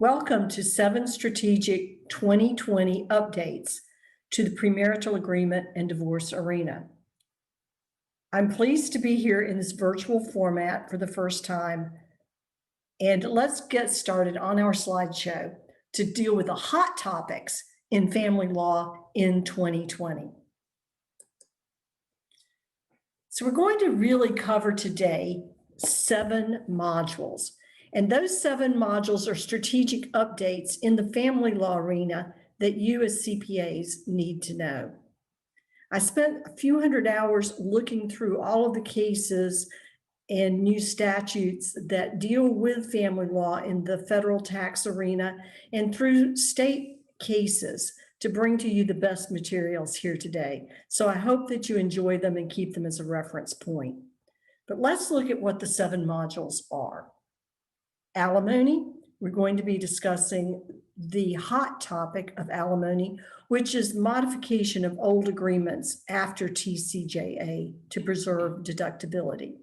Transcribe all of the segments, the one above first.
Welcome to 7 Strategic 2020 Updates to the Premarital Agreement and Divorce Arena. I'm pleased to be here in this virtual format for the first time. And let's get started on our slideshow to deal with the hot topics in family law in 2020. So we're going to really cover today 7 modules. And those 7 modules are strategic updates in the family law arena that you as CPAs need to know. I spent a few hundred hours looking through all of the cases and new statutes that deal with family law in the federal tax arena and through state cases to bring to you the best materials here today. So I hope that you enjoy them and keep them as a reference point. But let's look at what the 7 modules are. Alimony, we're going to be discussing the hot topic of alimony, which is modification of old agreements after TCJA to preserve deductibility.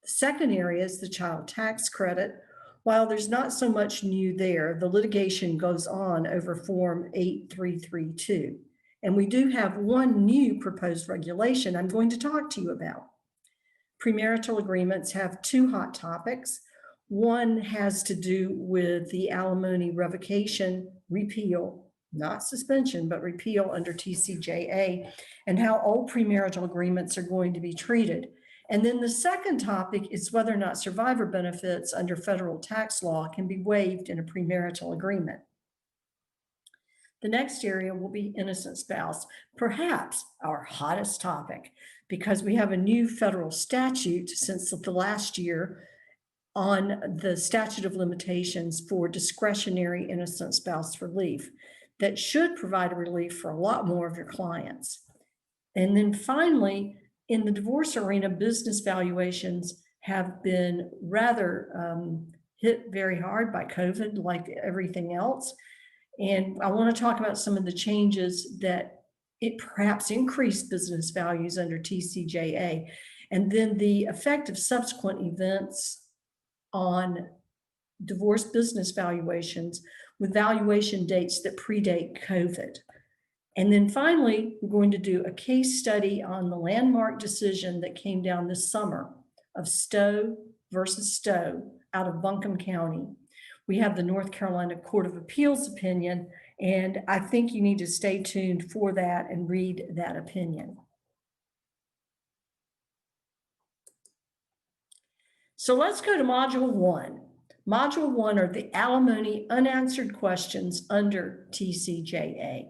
The second area is the child tax credit. While there's not so much new there, the litigation goes on over Form 8332. And we do have one new proposed regulation I'm going to talk to you about. Premarital agreements have 2 hot topics. One has to do with the alimony revocation, repeal, not suspension, but repeal under TCJA, and how old premarital agreements are going to be treated. And then the second topic is whether or not survivor benefits under federal tax law can be waived in a premarital agreement. The next area will be innocent spouse, perhaps our hottest topic, because we have a new federal statute since the last year on the statute of limitations for discretionary innocent spouse relief that should provide a relief for a lot more of your clients. And then finally, in the divorce arena, business valuations have been rather hit very hard by COVID, like everything else. And I want to talk about some of the changes that it perhaps increased business values under TCJA, and then the effect of subsequent events on divorce business valuations with valuation dates that predate COVID. And then finally, we're going to do a case study on the landmark decision that came down this summer of Stowe versus Stowe out of Buncombe County. We have the North Carolina Court of Appeals opinion, and I think you need to stay tuned for that and read that opinion. So let's go to Module 1. Module 1 are the alimony unanswered questions under TCJA.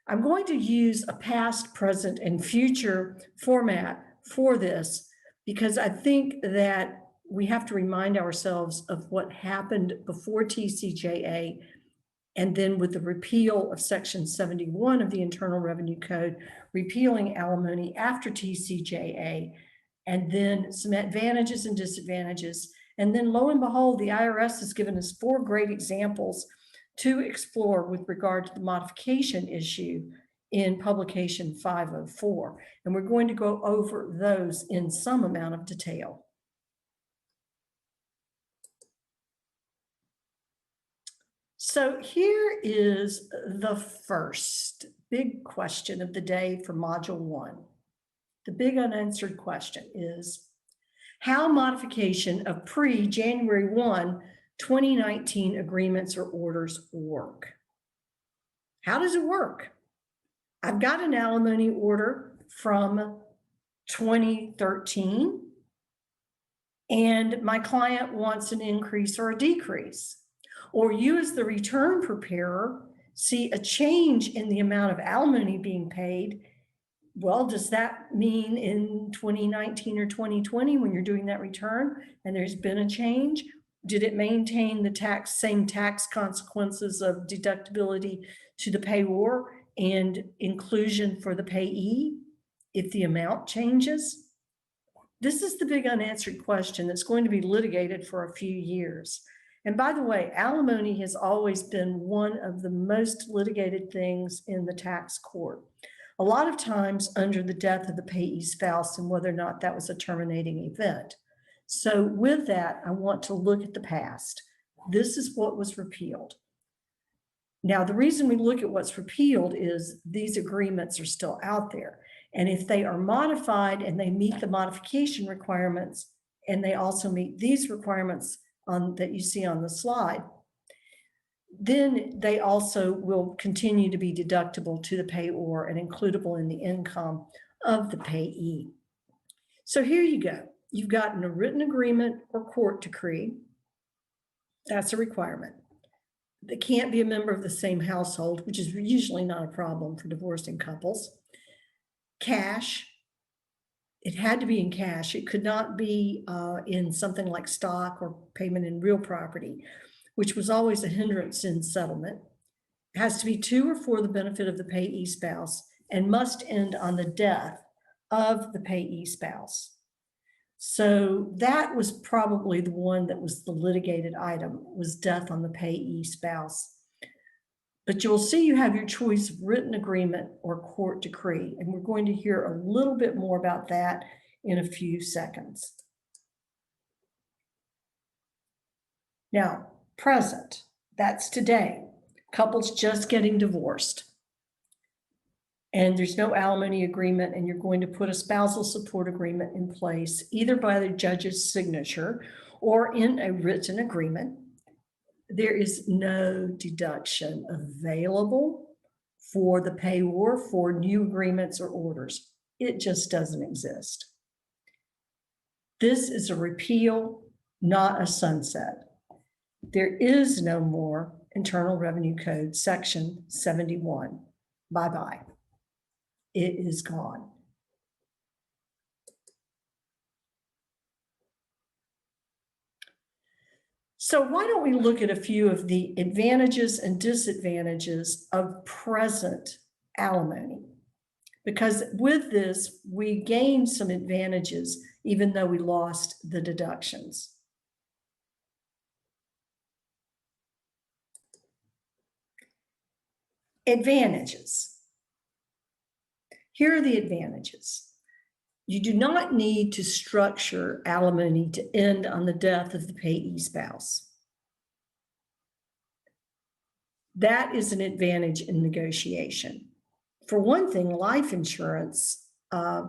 I'm going to use a past, present, and future format for this because I think that we have to remind ourselves of what happened before TCJA and then with the repeal of Section 71 of the Internal Revenue Code, repealing alimony after TCJA, and then some advantages and disadvantages. And then lo and behold, the IRS has given us 4 great examples to explore with regard to the modification issue in publication 504. And we're going to go over those in some amount of detail. So here is the first big question of the day for Module 1. The big unanswered question is how modification of pre-January 1, 2019 agreements or orders work. How does it work? I've got an alimony order from 2013, and my client wants an increase or a decrease. Or you as the return preparer see a change in the amount of alimony being paid. Well, does that mean in 2019 or 2020 when you're doing that return and there's been a change, did it maintain the same tax consequences of deductibility to the payor and inclusion for the payee if the amount changes? This is the big unanswered question that's going to be litigated for a few years. And by the way, alimony has always been one of the most litigated things in the tax court. A lot of times under the death of the payee spouse and whether or not that was a terminating event. So with that, I want to look at the past. this is what was repealed. Now, the reason we look at what's repealed is these agreements are still out there. And if they are modified and they meet the modification requirements, and they also meet these requirements that you see on the slide, then they also will continue to be deductible to the payor and includable in the income of the payee. So here you go. You've gotten a written agreement or court decree. That's a requirement. They can't be a member of the same household, which is usually not a problem for divorcing couples. Cash. It had to be in cash. It could not be in something like stock or payment in real property, which was always a hindrance in settlement. It has to be to or for the benefit of the payee spouse and must end on the death of the payee spouse. So that was probably the one that was the litigated item, was death on the payee spouse. But you'll see you have your choice of written agreement or court decree, and we're going to hear a little bit more about that in a few seconds. Now, present, that's today. Couples just getting divorced. And there's no alimony agreement, and you're going to put a spousal support agreement in place, either by the judge's signature or in a written agreement. There is no deduction available for the payor for new agreements or orders. It just doesn't exist. This is a repeal, not a sunset. There is no more Internal Revenue Code Section 71. Bye-bye. It is gone. So why don't we look at a few of the advantages and disadvantages of present alimony? Because with this, we gained some advantages, even though we lost the deductions. Advantages. Here are the advantages. You do not need to structure alimony to end on the death of the payee spouse. That is an advantage in negotiation. For one thing, life insurance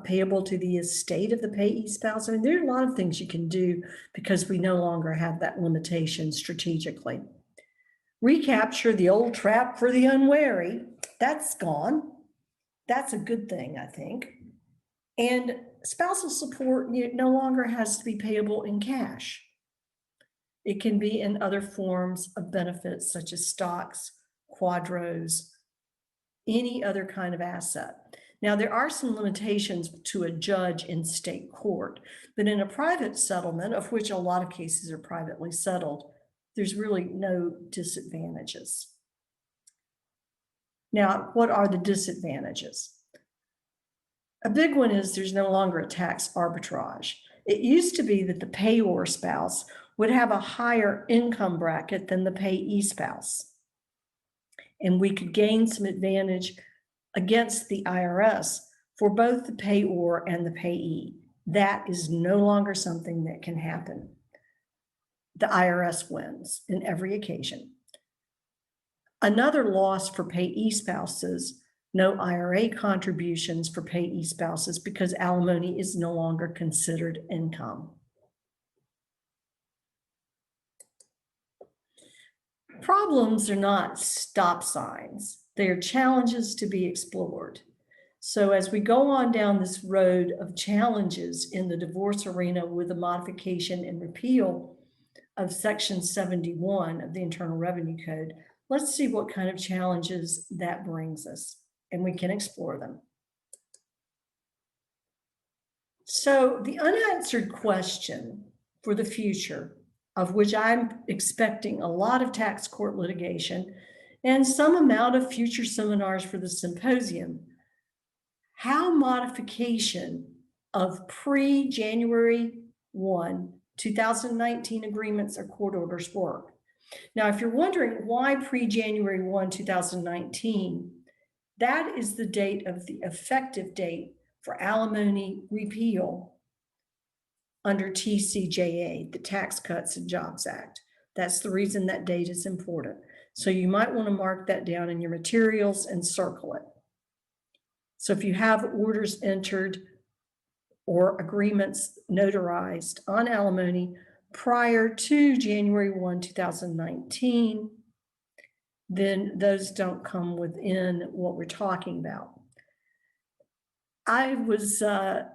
payable to the estate of the payee spouse. I mean, there are a lot of things you can do because we no longer have that limitation strategically. Recapture the old trap for the unwary. That's gone. That's a good thing, I think. And spousal support no longer has to be payable in cash. It can be in other forms of benefits such as stocks, quadros, any other kind of asset. Now, there are some limitations to a judge in state court, but in a private settlement, of which a lot of cases are privately settled, there's really no disadvantages. Now, what are the disadvantages? A big one is there's no longer a tax arbitrage. It used to be that the payor spouse would have a higher income bracket than the payee spouse. And we could gain some advantage against the IRS for both the payor and the payee. That is no longer something that can happen. The IRS wins in every occasion. Another loss for payee spouses, no IRA contributions for payee spouses because alimony is no longer considered income. Problems are not stop signs. They are challenges to be explored. So as we go on down this road of challenges in the divorce arena with the modification and repeal of Section 71 of the Internal Revenue Code, let's see what kind of challenges that brings us, and we can explore them. So the unanswered question for the future, of which I'm expecting a lot of tax court litigation and some amount of future seminars for the symposium, how modification of pre-January 1, 2019 agreements or court orders work. Now, if you're wondering why pre-January 1, 2019, that is the date of the effective date for alimony repeal under TCJA, the Tax Cuts and Jobs Act. That's the reason that date is important. So you might want to mark that down in your materials and circle it. So if you have orders entered or agreements notarized on alimony prior to January 1, 2019, then those don't come within what we're talking about. I was on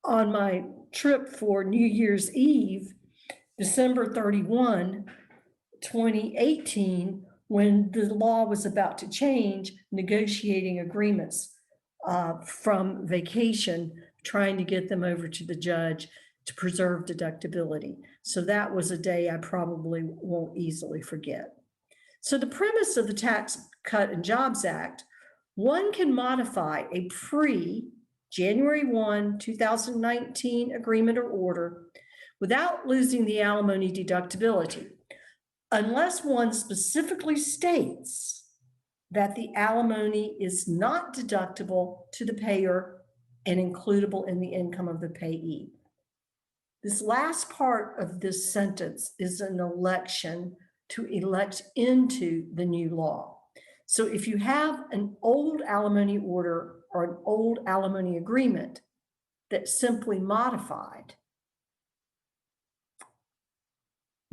my trip for New Year's Eve, December 31, 2018, when the law was about to change, negotiating agreements from vacation, trying to get them over to the judge to preserve deductibility. So that was a day I probably won't easily forget. So the premise of the Tax Cut and Jobs Act, one can modify a pre-January 1, 2019 agreement or order without losing the alimony deductibility, unless one specifically states that the alimony is not deductible to the payer and includable in the income of the payee. This last part of this sentence is an election to elect into the new law. So if you have an old alimony order or an old alimony agreement that's simply modified,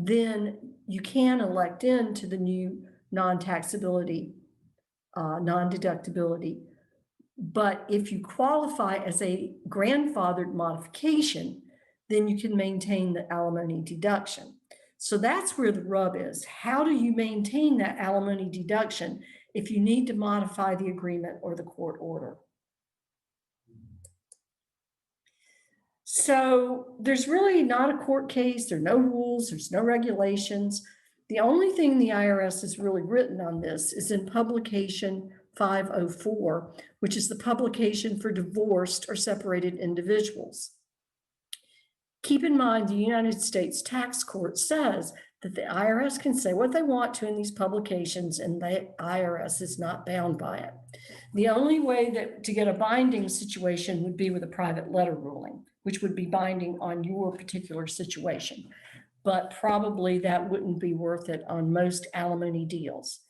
then you can elect into the new non-taxability, non-deductibility. But if you qualify as a grandfathered modification, then you can maintain the alimony deduction. So that's where the rub is. How do you maintain that alimony deduction if you need to modify the agreement or the court order? So there's really not a court case, there are no rules, there's no regulations. The only thing the IRS has really written on this is in Publication 504, which is the publication for divorced or separated individuals. Keep in mind, the United States Tax Court says that the IRS can say what they want to in these publications, and the IRS is not bound by it. The only way that to get a binding situation would be with a private letter ruling, which would be binding on your particular situation. But probably that wouldn't be worth it on most alimony deals.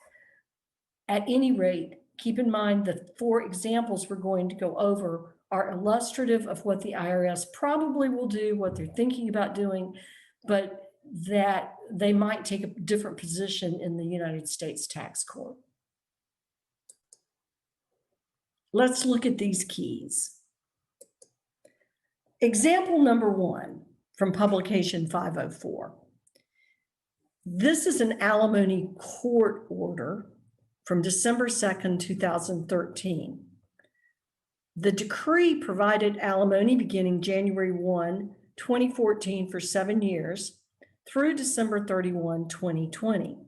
At any rate, keep in mind the 4 examples we're going to go over are illustrative of what the IRS probably will do, what they're thinking about doing, but that they might take a different position in the United States Tax Court. Let's look at these keys. Example number 1 from Publication 504. This is an alimony court order from December 2nd, 2013. The decree provided alimony beginning January 1, 2014 for 7 years through December 31, 2020.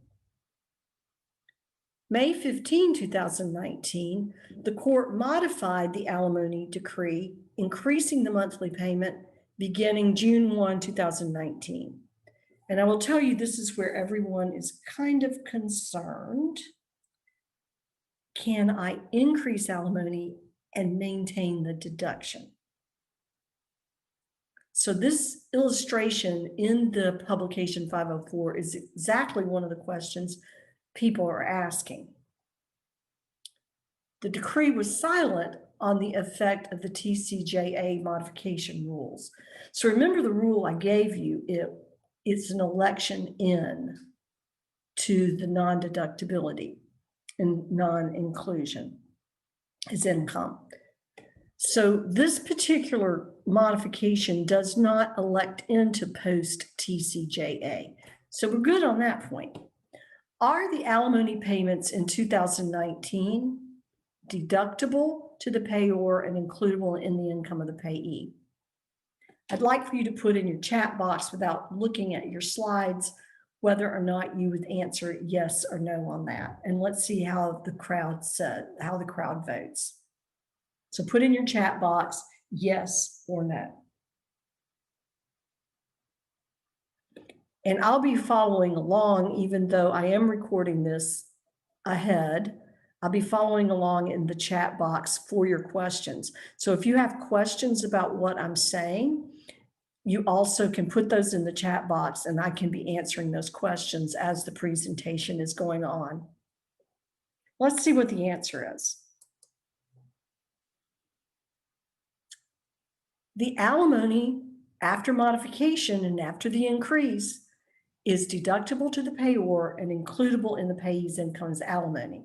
May 15, 2019, the court modified the alimony decree, increasing the monthly payment beginning June 1, 2019. And I will tell you, this is where everyone is kind of concerned. Can I increase alimony and maintain the deduction? So this illustration in the Publication 504 is exactly one of the questions people are asking. The decree was silent on the effect of the TCJA modification rules. So remember the rule I gave you, it's an election in to the non-deductibility and non-inclusion as income. So this particular modification does not elect into post TCJA. So we're good on that point. Are the alimony payments in 2019 deductible to the payor and includable in the income of the payee? I'd like for you to put in your chat box without looking at your slides whether or not you would answer yes or no on that. And let's see how the crowd votes. So put in your chat box yes or no. And I'll be following along, even though I am recording this ahead. I'll be following along in the chat box for your questions. So if you have questions about what I'm saying, You also can put those in the chat box and I can be answering those questions as the presentation is going on. Let's see what the answer is. The alimony after modification and after the increase is deductible to the payor and includable in the payee's income as alimony.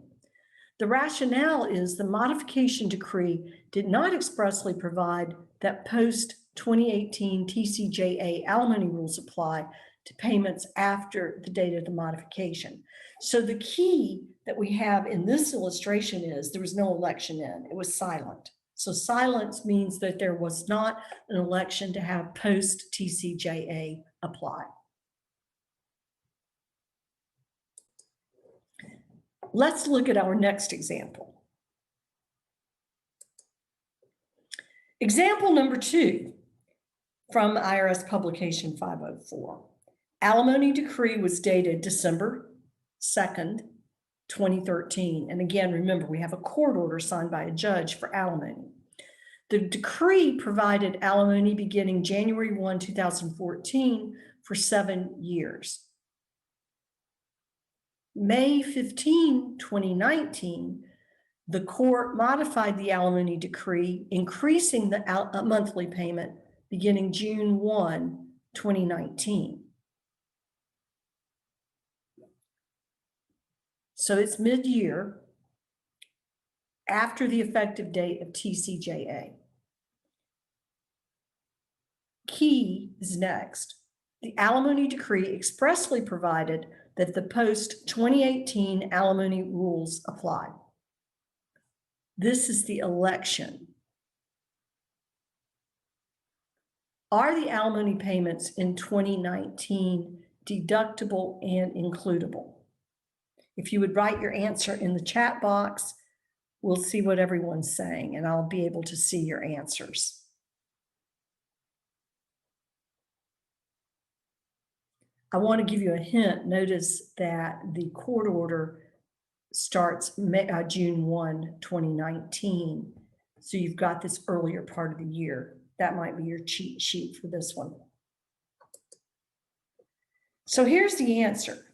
The rationale is the modification decree did not expressly provide that post-2018 TCJA alimony rules apply to payments after the date of the modification. So the key that we have in this illustration is there was no election in, it was silent. So silence means that there was not an election to have post-TCJA apply. Let's look at our next example. Example number 2 from IRS Publication 504. Alimony decree was dated December 2nd, 2013. And again, remember, we have a court order signed by a judge for alimony. The decree provided alimony beginning January 1, 2014 for 7 years. May 15, 2019, the court modified the alimony decree, increasing the monthly payment beginning June 1, 2019. So it's mid-year after the effective date of TCJA. Key is next. The alimony decree expressly provided that the post-2018 alimony rules apply. This is the election. Are the alimony payments in 2019 deductible and includable? If you would write your answer in the chat box, we'll see what everyone's saying and I'll be able to see your answers. I want to give you a hint. Notice that the court order starts June 1, 2019. So you've got this earlier part of the year. That might be your cheat sheet for this one. So here's the answer.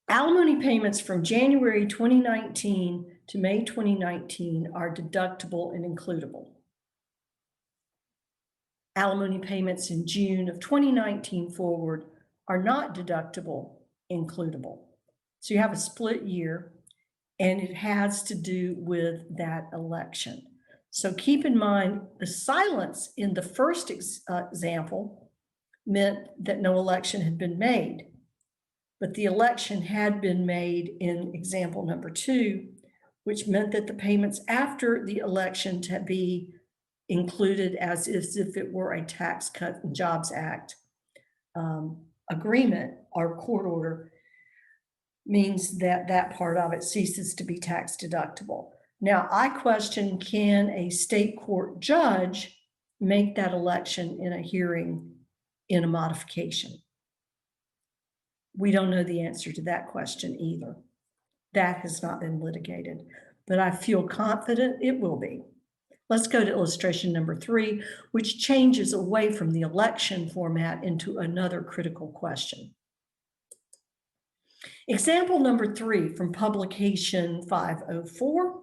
Alimony payments from January 2019 to May 2019 are deductible and includable. Alimony payments in June of 2019 forward are not deductible, includable. So you have a split year, and it has to do with that election. So keep in mind the silence in the first example meant that no election had been made, but the election had been made in example number 2, which meant that the payments after the election to be included as if it were a Tax Cut and Jobs Act agreement or court order means that that part of it ceases to be tax deductible. Now, I question, can a state court judge make that election in a hearing in a modification? We don't know the answer to that question either. That has not been litigated, but I feel confident it will be. Let's go to illustration number 3, which changes away from the election format into another critical question. Example number 3 from Publication 504.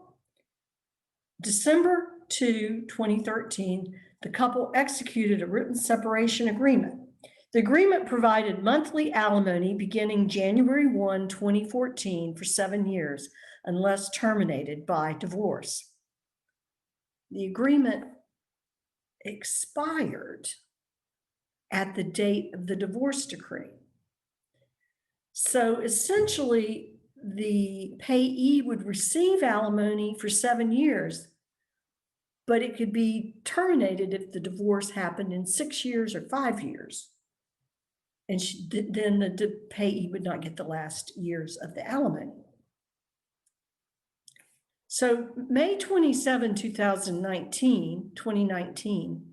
December 2, 2013, the couple executed a written separation agreement. The agreement provided monthly alimony beginning January 1, 2014 for 7 years, unless terminated by divorce. The agreement expired at the date of the divorce decree. So essentially, the payee would receive alimony for 7 years, but it could be terminated if the divorce happened in 6 years or 5 years. And then the payee would not get the last years of the alimony. So May 27, 2019,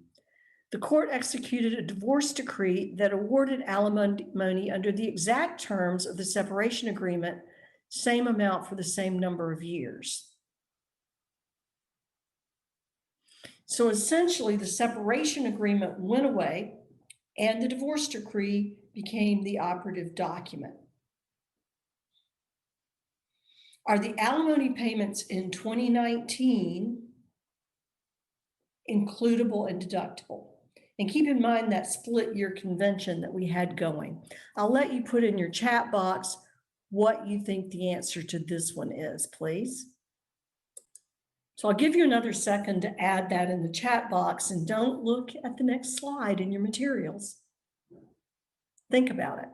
the court executed a divorce decree that awarded alimony under the exact terms of the separation agreement, same amount for the same number of years. So essentially, the separation agreement went away and the divorce decree became the operative document. Are the alimony payments in 2019 includable and deductible? And keep in mind that split year convention that we had going. I'll let you put in your chat box what you think the answer to this one is, please. So I'll give you another second to add that in the chat box, and don't look at the next slide in your materials. Think about it.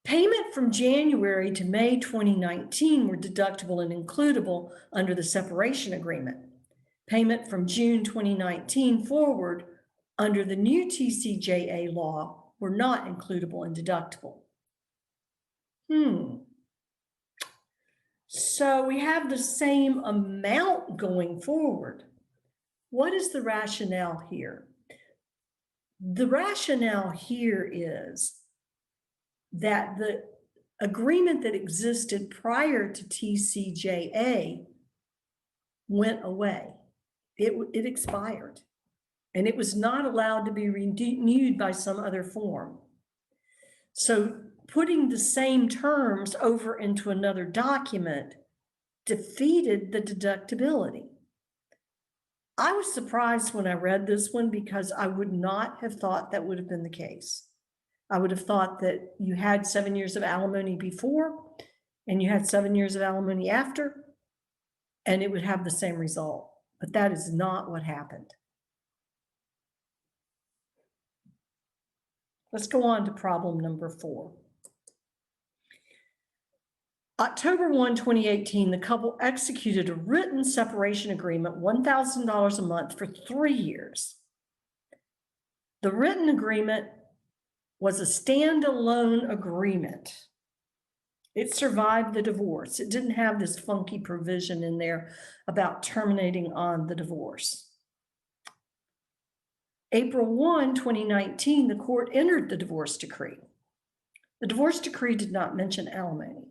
Payment from January to May 2019 were deductible and includable under the separation agreement. Payment from June 2019 forward under the new TCJA law were not includable and deductible. So we have the same amount going forward. What is the rationale here? The rationale here is that the agreement that existed prior to TCJA went away. It expired, and it was not allowed to be renewed by some other form. So putting the same terms over into another document defeated the deductibility. I was surprised when I read this one because I would not have thought that would have been the case. I would have thought that you had 7 years of alimony before and you had 7 years of alimony after, and it would have the same result. But that is not what happened. Let's go on to problem number 4. October 1, 2018, the couple executed a written separation agreement, $1,000 a month for 3 years. The written agreement was a standalone agreement. It survived the divorce. It didn't have this funky provision in there about terminating on the divorce. April 1, 2019, the court entered the divorce decree. The divorce decree did not mention alimony.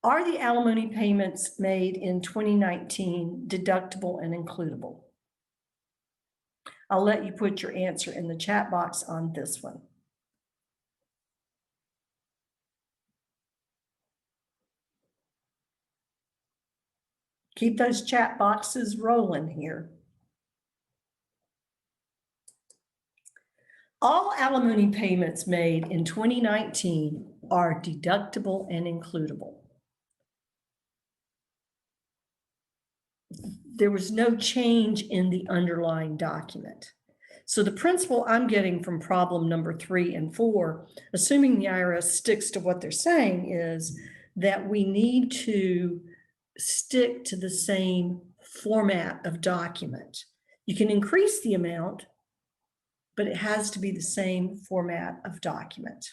Are the alimony payments made in 2019 deductible and includable? I'll let you put your answer in the chat box on this one. Keep those chat boxes rolling here. All alimony payments made in 2019 are deductible and includable. There was no change in the underlying document. So the principle I'm getting from problem number 3 and 4, assuming the IRS sticks to what they're saying, is that we need to stick to the same format of document. You can increase the amount, but it has to be the same format of document.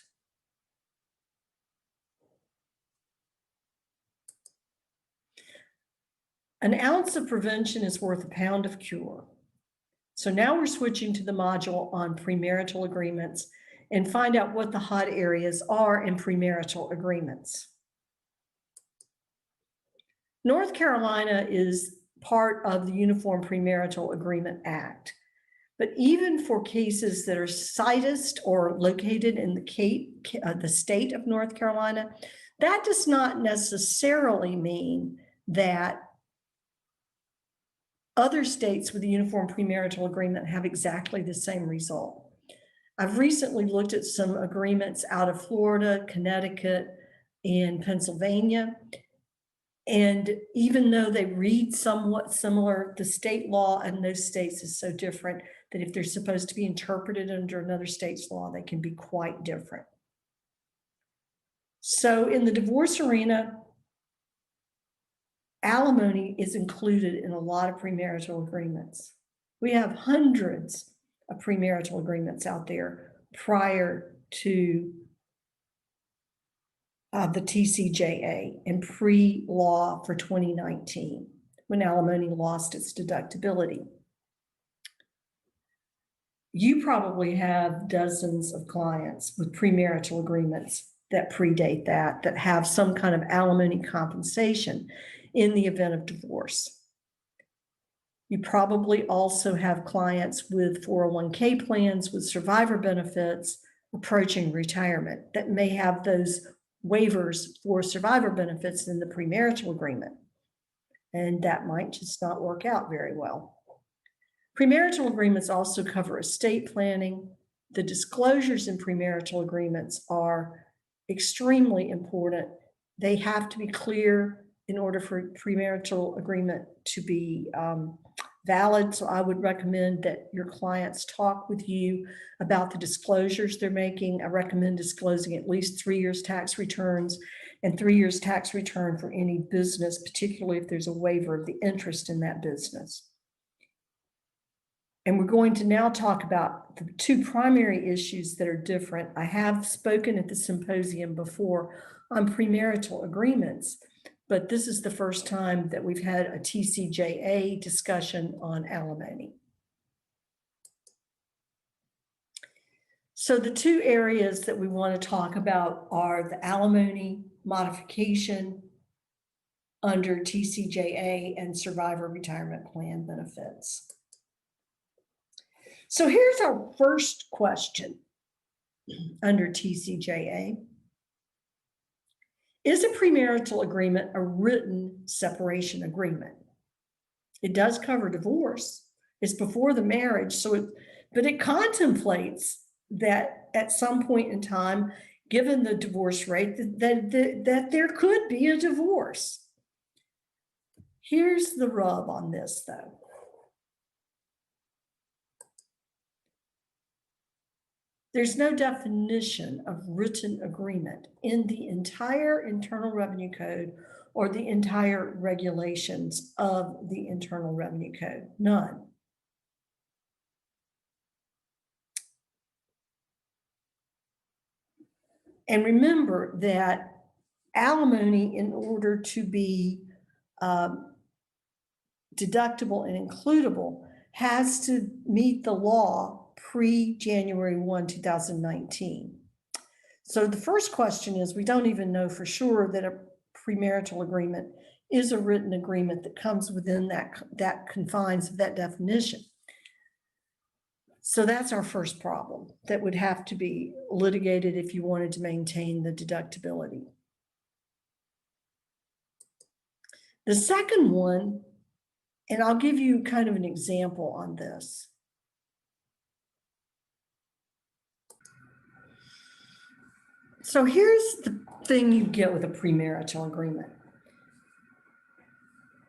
An ounce of prevention is worth a pound of cure. So now we're switching to the module on premarital agreements and find out what the hot areas are in premarital agreements. North Carolina is part of the Uniform Premarital Agreement Act, but even for cases that are sitused or located in the state of North Carolina, that does not necessarily mean that other states with the Uniform Premarital Agreement have exactly the same result. I've recently looked at some agreements out of Florida, Connecticut, and Pennsylvania. And even though they read somewhat similar, the state law in those states is so different that if they're supposed to be interpreted under another state's law, they can be quite different. So in the divorce arena, alimony is included in a lot of premarital agreements. We have hundreds of premarital agreements out there prior to the TCJA and pre-law for 2019, when alimony lost its deductibility. You probably have dozens of clients with premarital agreements that predate that have some kind of alimony compensation in the event of divorce. You probably also have clients with 401k plans with survivor benefits approaching retirement that may have those waivers for survivor benefits in the premarital agreement. And that might just not work out very well. Premarital agreements also cover estate planning. The disclosures in premarital agreements are extremely important. They have to be clear in order for premarital agreement to be valid. So I would recommend that your clients talk with you about the disclosures they're making. I recommend disclosing at least 3 years tax returns and 3 years tax return for any business, particularly if there's a waiver of the interest in that business. And we're going to now talk about the two primary issues that are different. I have spoken at the symposium before on premarital agreements, but this is the first time that we've had a TCJA discussion on alimony. So the two areas that we want to talk about are the alimony modification under TCJA and survivor retirement plan benefits. So here's our first question under TCJA. Is a premarital agreement a written separation agreement? It does cover divorce. It's before the marriage, but it contemplates that at some point in time, given the divorce rate, that there could be a divorce. Here's the rub on this, though. There's no definition of written agreement in the entire Internal Revenue Code or the entire regulations of the Internal Revenue Code. None. And remember that alimony, in order to be deductible and includable, has to meet the law pre-January 1, 2019. So the first question is, we don't even know for sure that a premarital agreement is a written agreement that comes within that confines of that definition. So that's our first problem that would have to be litigated if you wanted to maintain the deductibility. The second one, and I'll give you kind of an example on this. So here's the thing you get with a premarital agreement.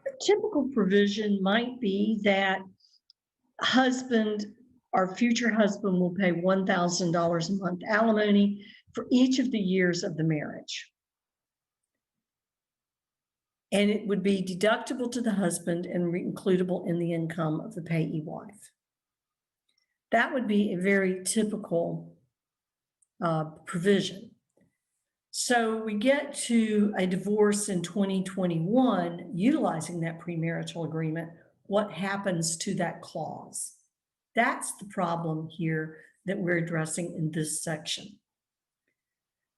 A typical provision might be that husband or future husband will pay $1,000 a month alimony for each of the years of the marriage. And it would be deductible to the husband and includable in the income of the payee wife. That would be a very typical provision. So we get to a divorce in 2021, utilizing that premarital agreement. What happens to that clause? That's the problem here that we're addressing in this section.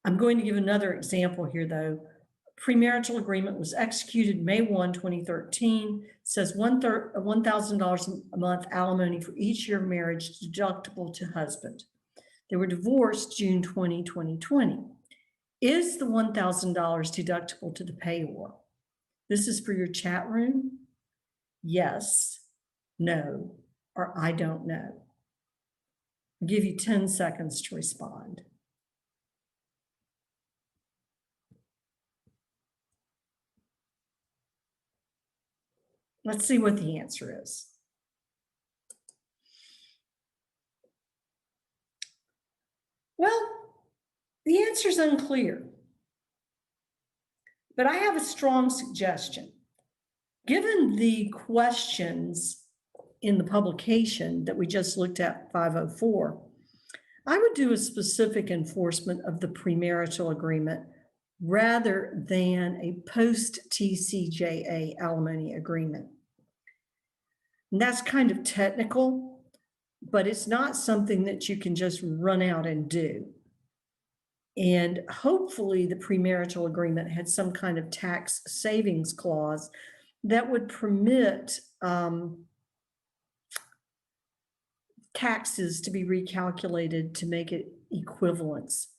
I'm going to give another example here, though. Premarital agreement was executed May 1, 2013, says $1,000 a month alimony for each year of marriage deductible to husband. They were divorced June 20, 2020. Is the $1,000 deductible to the payor? This is for your chat room. Yes, no, or I don't know. I'll give you 10 seconds to respond. Let's see what the answer is. Well, the answer is unclear, but I have a strong suggestion. Given the questions in the publication that we just looked at, 504, I would do a specific enforcement of the premarital agreement rather than a post-TCJA alimony agreement. And that's kind of technical, but it's not something that you can just run out and do. And hopefully the premarital agreement had some kind of tax savings clause that would permit taxes to be recalculated to make it equivalence.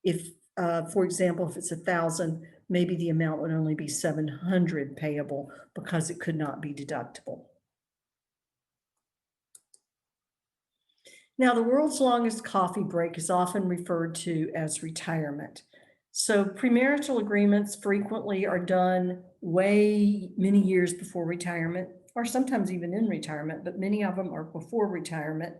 If, for example, if it's 1,000, maybe the amount would only be 700 payable because it could not be deductible. Now, the world's longest coffee break is often referred to as retirement. So premarital agreements frequently are done way many years before retirement, or sometimes even in retirement, but many of them are before retirement.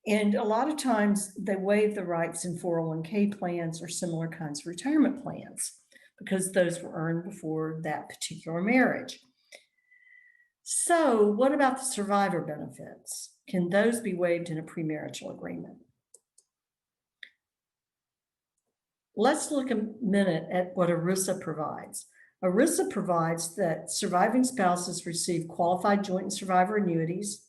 And a lot of times they waive the rights in 401k plans or similar kinds of retirement plans because those were earned before that particular marriage. So what about the survivor benefits? Can those be waived in a premarital agreement? Let's look a minute at what ERISA provides. ERISA provides that surviving spouses receive qualified joint and survivor annuities,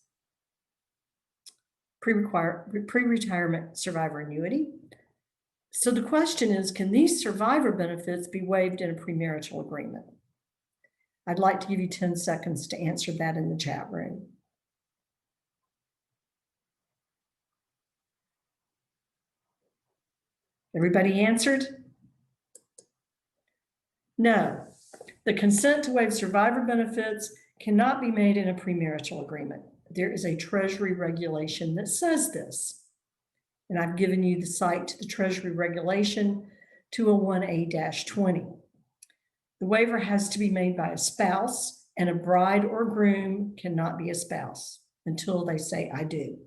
pre-retirement survivor annuity. So the question is, can these survivor benefits be waived in a premarital agreement? I'd like to give you 10 seconds to answer that in the chat room. Everybody answered? No. The consent to waive survivor benefits cannot be made in a premarital agreement. There is a Treasury regulation that says this. And I've given you the site to the Treasury regulation 201A-20. The waiver has to be made by a spouse, and a bride or groom cannot be a spouse until they say, I do.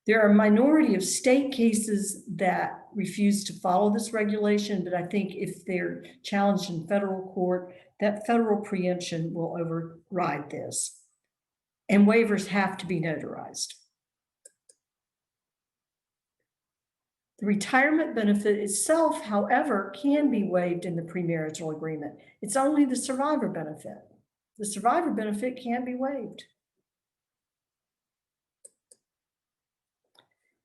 There are a minority of state cases that refuse to follow this regulation, but I think if they're challenged in federal court, that federal preemption will override this. And waivers have to be notarized. The retirement benefit itself, however, can be waived in the premarital agreement. It's only the survivor benefit. The survivor benefit can be waived.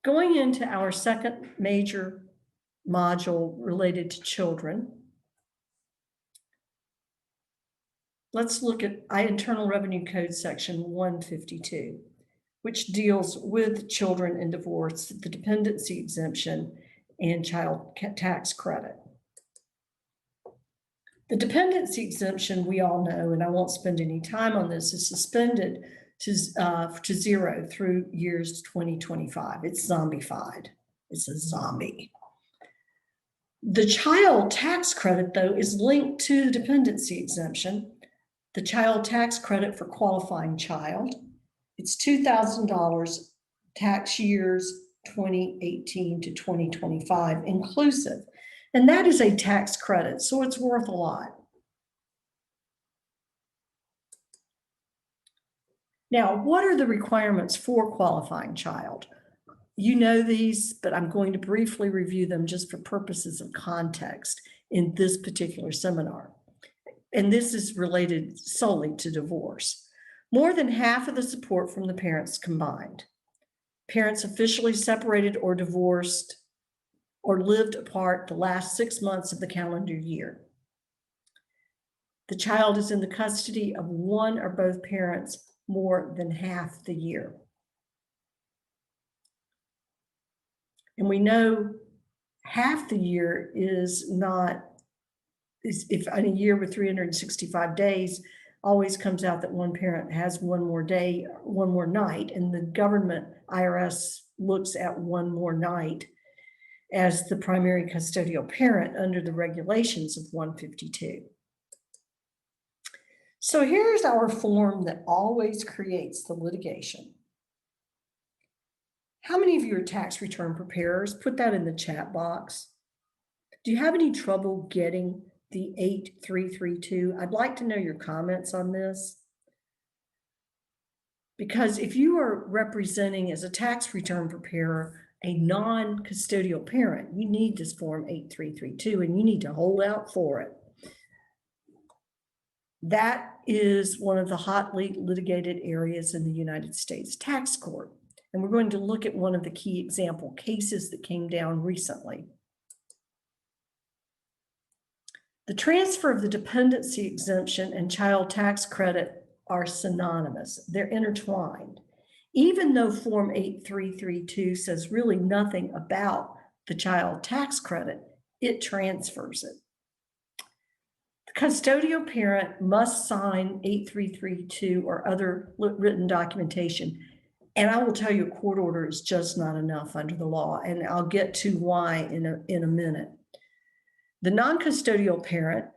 Going into our second major module related to children, let's look at Internal Revenue Code section 152, which deals with children in divorce, the dependency exemption, and child tax credit. The dependency exemption, we all know, and I won't spend any time on this, is suspended to zero through years 2025. It's zombified. It's a zombie. The child tax credit, though, is linked to the dependency exemption. The child tax credit for qualifying child, it's $2,000 tax years 2018 to 2025 inclusive. And that is a tax credit, so it's worth a lot. Now, what are the requirements for qualifying child? You know these, but I'm going to briefly review them just for purposes of context in this particular seminar. And this is related solely to divorce. More than half of the support from the parents combined. Parents officially separated or divorced or lived apart the last 6 months of the calendar year. The child is in the custody of one or both parents more than half the year. And we know half the year is not, if in a year with 365 days, always comes out that one parent has one more day, one more night, and the government, IRS, looks at one more night as the primary custodial parent under the regulations of 152. So here's our form that always creates the litigation. How many of you are tax return preparers? Put that in the chat box. Do you have any trouble getting the 8332? I'd like to know your comments on this. Because if you are representing as a tax return preparer a non-custodial parent, you need this form 8332 and you need to hold out for it. That is one of the hotly litigated areas in the United States tax court. And we're going to look at one of the key example cases that came down recently. The transfer of the dependency exemption and child tax credit are synonymous. They're intertwined. Even though Form 8332 says really nothing about the child tax credit, it transfers it. The custodial parent must sign 8332 or other written documentation. And I will tell you, a court order is just not enough under the law, and I'll get to why in a minute. The non-custodial parent,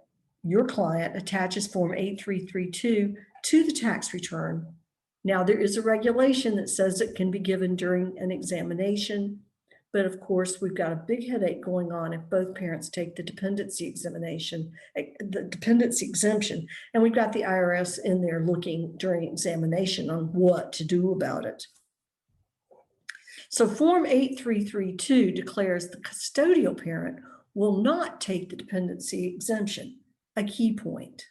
your client, attaches Form 8332 to the tax return. Now, there is a regulation that says it can be given during an examination, but of course, we've got a big headache going on if both parents take the dependency exemption, and we've got the IRS in there looking during examination on what to do about it. So Form 8332 declares the custodial parent will not take the dependency exemption, a key point.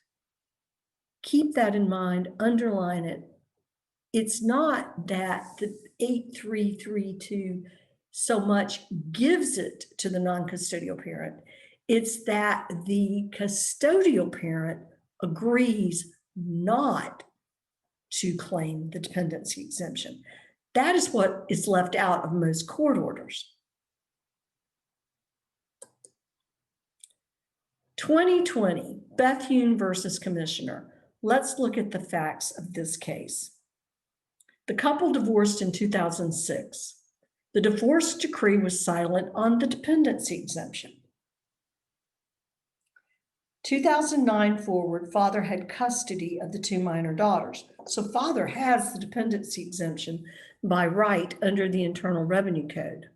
Keep that in mind, underline it. It's not that the 8332 so much gives it to the non-custodial parent. It's that the custodial parent agrees not to claim the dependency exemption. That is what is left out of most court orders. 2020, Bethune versus Commissioner. Let's look at the facts of this case. The couple divorced in 2006. The divorce decree was silent on the dependency exemption. 2009 forward, father had custody of the two minor daughters. So father has the dependency exemption by right under the Internal Revenue Code.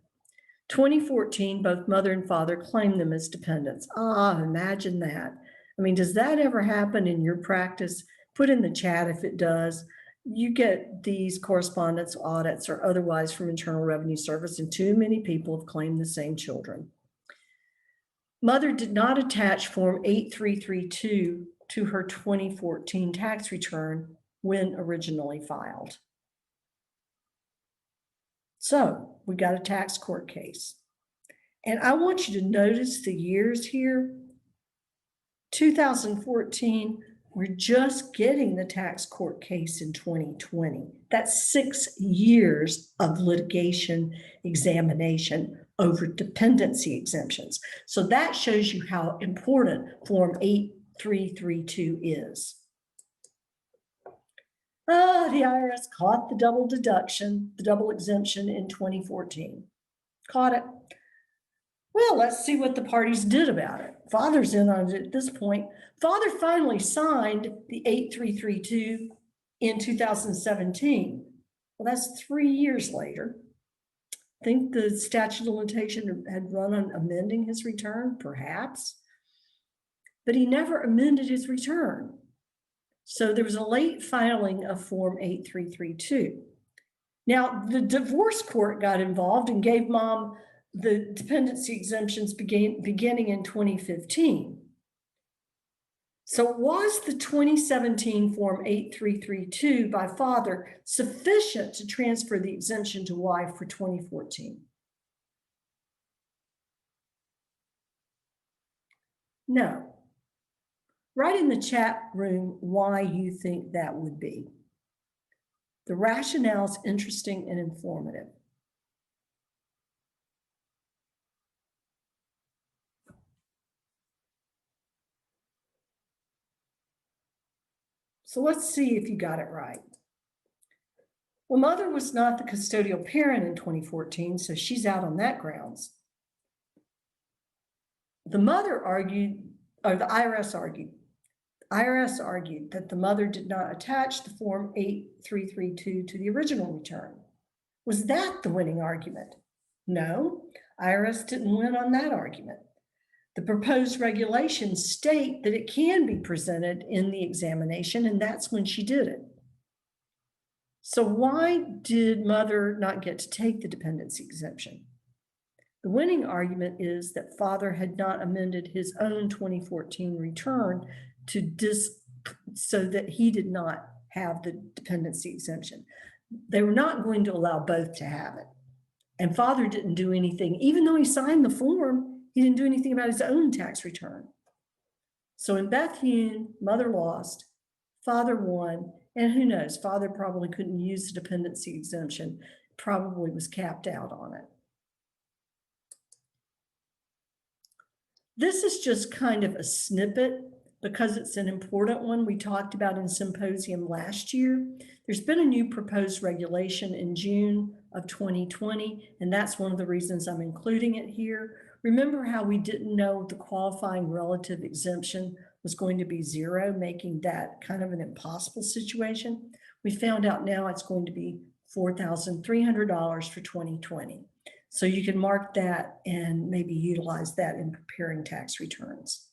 2014, both mother and father claimed them as dependents. Imagine that. I mean, does that ever happen in your practice? Put in the chat if it does. You get these correspondence audits or otherwise from Internal Revenue Service, and too many people have claimed the same children. Mother did not attach Form 8332 to her 2014 tax return when originally filed. So we got a tax court case. And I want you to notice the years here. 2014, we're just getting the tax court case in 2020. That's 6 years of litigation examination over dependency exemptions. So that shows you how important Form 8332 is. The IRS caught the double deduction, the double exemption in 2014. Caught it. Well, let's see what the parties did about it. Father's in on it at this point. Father finally signed the 8332 in 2017. Well, that's 3 years later. I think the statute of limitation had run on amending his return, perhaps. But he never amended his return. So there was a late filing of Form 8332. Now, the divorce court got involved and gave mom the dependency exemptions beginning in 2015. So was the 2017 Form 8332 by father sufficient to transfer the exemption to wife for 2014? No. Write in the chat room why you think that would be. The rationale is interesting and informative. So let's see if you got it right. Well, mother was not the custodial parent in 2014, so she's out on that grounds. The mother argued, or the IRS argued, that the mother did not attach the Form 8332 to the original return. Was that the winning argument? No, IRS didn't win on that argument. The proposed regulations state that it can be presented in the examination, and that's when she did it. So why did mother not get to take the dependency exemption? The winning argument is that father had not amended his own 2014 return so that he did not have the dependency exemption. They were not going to allow both to have it. And father didn't do anything, even though he signed the form, he didn't do anything about his own tax return. So in Bethune, mother lost, father won, and who knows, father probably couldn't use the dependency exemption, probably was capped out on it. This is just kind of a snippet because it's an important one we talked about in symposium last year. There's been a new proposed regulation in June of 2020, and that's one of the reasons I'm including it here. Remember how we didn't know the qualifying relative exemption was going to be zero, making that kind of an impossible situation? We found out now it's going to be $4,300 for 2020. So you can mark that and maybe utilize that in preparing tax returns.